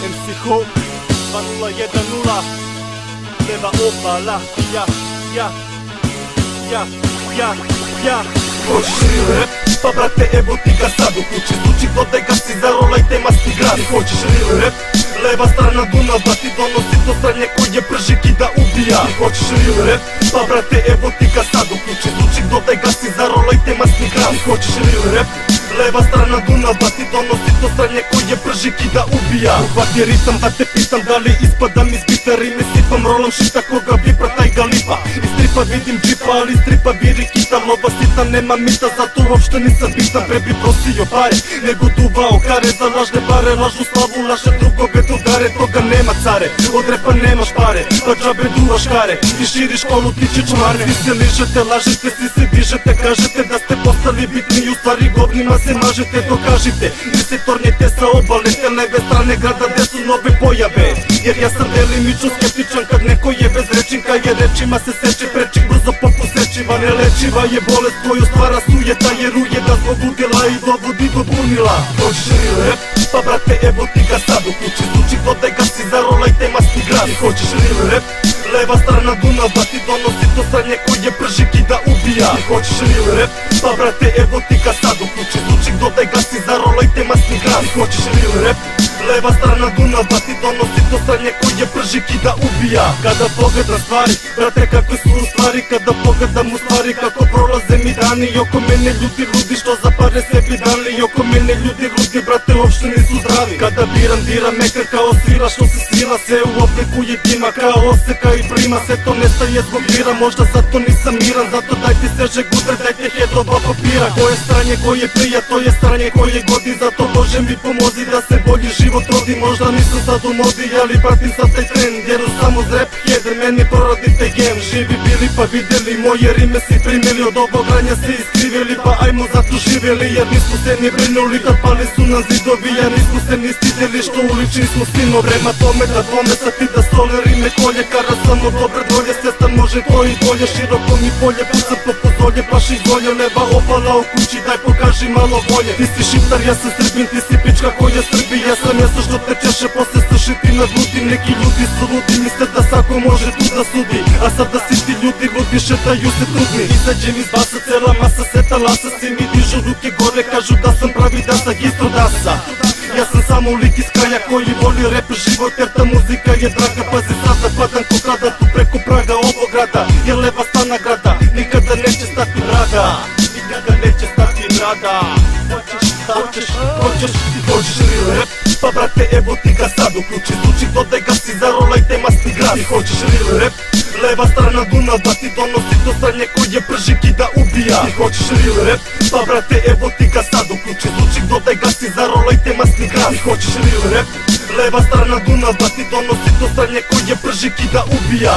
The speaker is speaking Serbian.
MC Hope 2010 Leva obala, ja. Hoćeš real rap? Pa brate evo ti ga sad u kući. Zvuči dodaj ga si zarolajte masti grad. Hoćeš real rap? Leva strana Dunava ti donosi to sranje koje prži kida ubija. Hoćeš real rap? Pa brate evo ti ga sad u kući. Zvuči dodaj ga si zarolajte masti grad. Hoćeš real rap? Leva strana Dunava ti donosi to sranje koje prži kida ubija. Uhvati ritam da te pitam da li ispadam iz bita. Rime sipam rolom šita koga vipra taj ga lipa. Iz stripa vidim džipa ali iz stripa viri kita. Lova sita nema mita zato uopšte nisam bitan. Pre bi prosio pare nego duvao kare. Za lažne pare lažu slavu laže drugove drugare. Toga nema care, od repa nemaš pare. Pa džabe duvaš kare i širiš kolu ti će čmare. Svi se ližete, lažete, svi se dižete. Kažete da ste postali bitni i u stvari govnima se mažete. Dokažite, vi se tornjete sa obale te leve strane grada gde su nove pojave. Jer ja sam delimično skeptičan kad neko je bez rečinka. Jer rečima se seče prečik brzo poput sečiva. Nelečiva je bolest koju stvara sujeta. Jer ujeda zbog udjela i dovodi do bunila. Hoćeš real rap? Pa brate evo ti ga sad u kući. Zvuči dodaj ga si zarolajte masti grad. Hoćeš real rap? Leva strana Dunava ti donosi to sranje koje prži kida ubija. Hoćeš real rap? Pa brate evo ti ga sad u kući. Zvuči dodaj ga si zarolajte masti grad. Hoćeš real rap? Leva strana Dunava ti donosi to sranje koje prži kida ubija. Kada pogledam stvari, brate kakve su u stvari. Kada pogledam u stvari kako prolaze mi dani. I oko mene ljudi ludi što za pare sebi dali. I oko mene ljudi ludi brate uopšte nisu zdravi. Kada biram diram ekran kao svira što se svila. Se u oblikuje dima kao oseka i prima. Sve to nestaje zbog vira, možda zato nisam miran. Zato dajte seže gudre, dajte hedova papira. Koje stranje koje prija, to je stranje koje godi. Zato Bože mi pomozi da se bolji život rodi. Možda nisam sad u modi, ali pratim sad taj trend. Jer u samo zrep heder, meni proradite gem. Živi bili pa vidjeli, moje rime si primili. Od ovog ranja se iskrivili, pa ajmo zato živjeli. Jer nismo se ni brinuli kad pali su nam zidovi. Jer nismo se ni stidjeli što ulični smo sino. Prema tome da dvome sa ti da stole rime kolje. Kara samo dobre dolje, svjestan može to i bolje. Široko mi polje, pucam po pozolje. Plaši zolje, leva opala u kući, daj pokaži malo bolje. Ti si šiptar, ja sam srbin, ti si pička koja srbi. Ja sam mjesto što te češe, posle stršiti na grudi. Neki ljudi su ludi, misle da svako može tu da sudi. A sada si ti ljudi ludi, šetaju se trudni. Izađem iz basa, cela masa seta lasa. Svi mi dižu ruke gore, kažu da sam pravi dasa, istro dasa. Ja sam samo lik iz kraja koji voli rap život. Jer ta muzika je draga, pazi sada padam ko kada tu preko praga ovog grada. Jer leva strana grada nikada neće stati rada. Nikada neće stati rada. Hoćeš real rap? Pa brate evo ti ga sad u kući. Zvuči dodaj ga si zarolajte masti grad. Hoćeš real rap? Leva strana Dunava ti donosi to sranje koje prži kida ubija. Hoćeš real rap? Pa brate evo ti ga sad u kući. Zvuči dodaj ga si zarolajte masti grad. Hoćeš real rap? Leva strana Dunava ti donosi to sranje koje prži kida ubija.